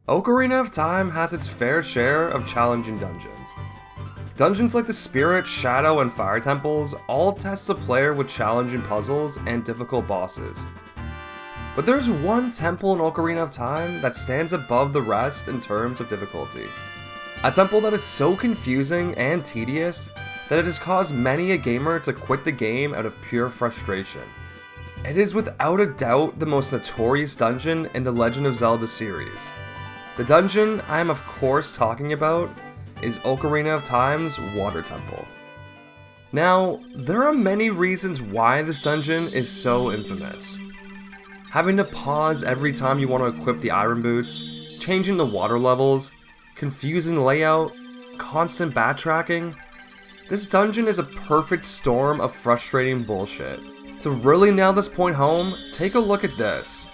Ocarina of Time has its fair share of challenging dungeons. Dungeons like the Spirit, Shadow, and Fire Temples all test the player with challenging puzzles and difficult bosses. But there's one temple in Ocarina of Time that stands above the rest in terms of difficulty. A temple that is so confusing and tedious that it has caused many a gamer to quit the game out of pure frustration. It is without a doubt the most notorious dungeon in the Legend of Zelda series. The dungeon I am of course talking about is Ocarina of Time's Water Temple. Now, there are many reasons why this dungeon is so infamous. Having to pause every time you want to equip the iron boots, changing the water levels, confusing layout, constant backtracking. This dungeon is a perfect storm of frustrating bullshit. To really nail this point home, take a look at this.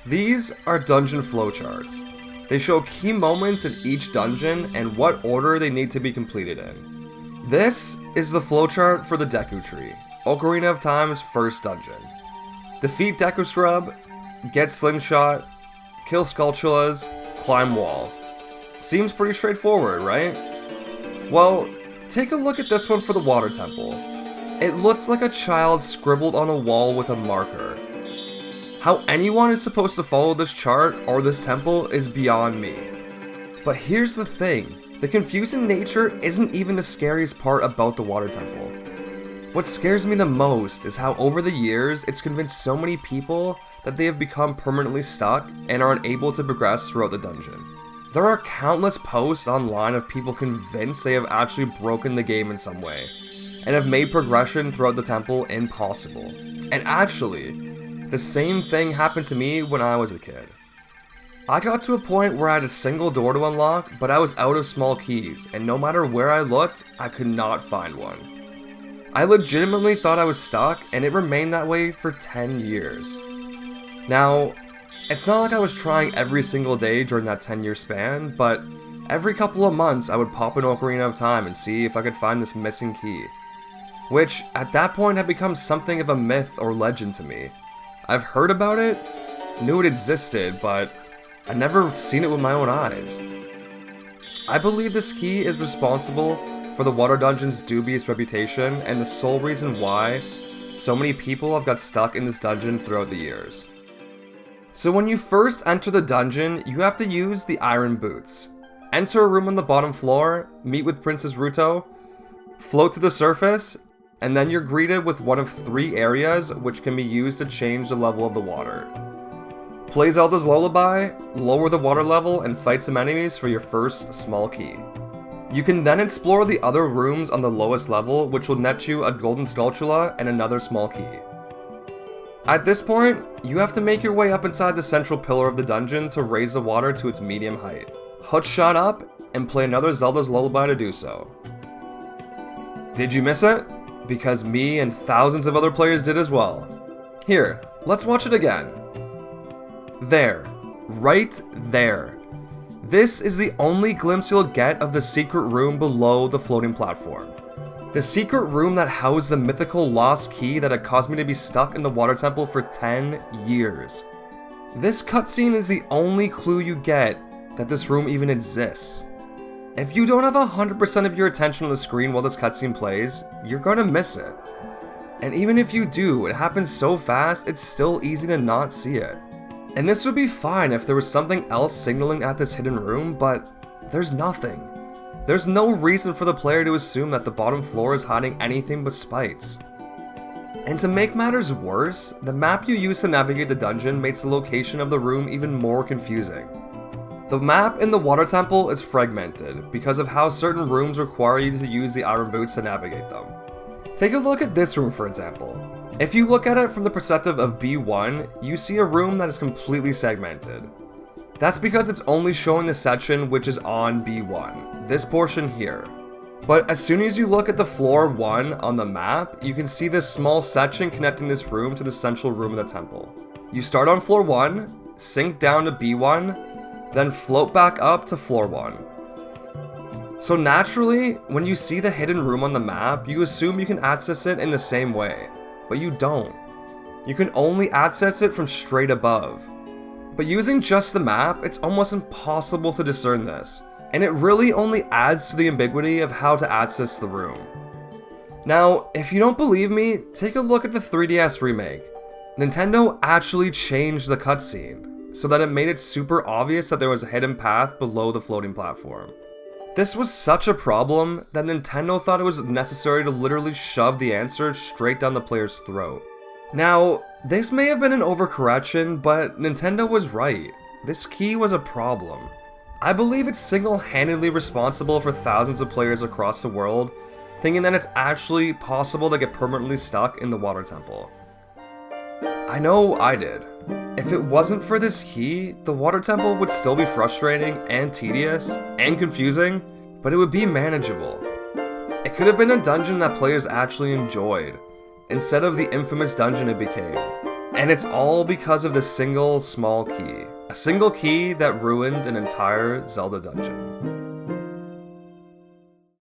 These are dungeon flowcharts. They show key moments in each dungeon and what order they need to be completed in. This is the flowchart for the Deku Tree, Ocarina of Time's first dungeon. Defeat Deku Scrub, get Slingshot, kill Skulltulas, climb wall. Seems pretty straightforward, right? Well, take a look at this one for the Water Temple. It looks like a child scribbled on a wall with a marker. How anyone is supposed to follow this chart or this temple is beyond me. But here's the thing, the confusing nature isn't even the scariest part about the Water Temple. What scares me the most is how over the years it's convinced so many people that they have become permanently stuck and are unable to progress throughout the dungeon. There are countless posts online of people convinced they have actually broken the game in some way, and have made progression throughout the temple impossible. And actually, the same thing happened to me when I was a kid. I got to a point where I had a single door to unlock, but I was out of small keys, and no matter where I looked, I could not find one. I legitimately thought I was stuck, and it remained that way for 10 years. Now, it's not like I was trying every single day during that 10-year span, but every couple of months I would pop in Ocarina of Time and see if I could find this missing key. Which, at that point, had become something of a myth or legend to me. I've heard about it, knew it existed, but I'd never seen it with my own eyes. I believe this key is responsible for the Water Dungeon's dubious reputation and the sole reason why so many people have got stuck in this dungeon throughout the years. So when you first enter the dungeon, you have to use the iron boots. Enter a room on the bottom floor, meet with Princess Ruto, float to the surface, and then you're greeted with one of 3 areas which can be used to change the level of the water. Play Zelda's Lullaby, lower the water level, and fight some enemies for your first small key. You can then explore the other rooms on the lowest level, which will net you a golden Skulltula and another small key. At this point, you have to make your way up inside the central pillar of the dungeon to raise the water to its medium height. Hookshot up, and play another Zelda's Lullaby to do so. Did you miss it? Because me and thousands of other players did as well. Here, let's watch it again. There. Right there. This is the only glimpse you'll get of the secret room below the floating platform. The secret room that housed the mythical lost key that had caused me to be stuck in the Water Temple for 10 years. This cutscene is the only clue you get that this room even exists. If you don't have 100% of your attention on the screen while this cutscene plays, you're gonna miss it. And even if you do, it happens so fast, it's still easy to not see it. And this would be fine if there was something else signaling at this hidden room, but there's nothing. There's no reason for the player to assume that the bottom floor is hiding anything but spites. And to make matters worse, the map you use to navigate the dungeon makes the location of the room even more confusing. The map in the Water Temple is fragmented because of how certain rooms require you to use the iron boots to navigate them. Take a look at this room for example. If you look at it from the perspective of B1, you see a room that is completely segmented. That's because it's only showing the section which is on B1, this portion here. But as soon as you look at the floor 1 on the map, you can see this small section connecting this room to the central room of the temple. You start on floor 1, sink down to B1, then float back up to floor 1. So naturally, when you see the hidden room on the map, you assume you can access it in the same way, but you don't. You can only access it from straight above. But using just the map, it's almost impossible to discern this, and it really only adds to the ambiguity of how to access the room. Now, if you don't believe me, take a look at the 3DS remake. Nintendo actually changed the cutscene, so that it made it super obvious that there was a hidden path below the floating platform. This was such a problem that Nintendo thought it was necessary to literally shove the answer straight down the player's throat. Now, this may have been an overcorrection, but Nintendo was right. This key was a problem. I believe it's single-handedly responsible for thousands of players across the world thinking that it's actually possible to get permanently stuck in the water temple. I know I did. If it wasn't for this key, the water temple would still be frustrating and tedious and confusing, but it would be manageable. It could have been a dungeon that players actually enjoyed, instead of the infamous dungeon it became. And it's all because of this single small key. A single key that ruined an entire Zelda dungeon.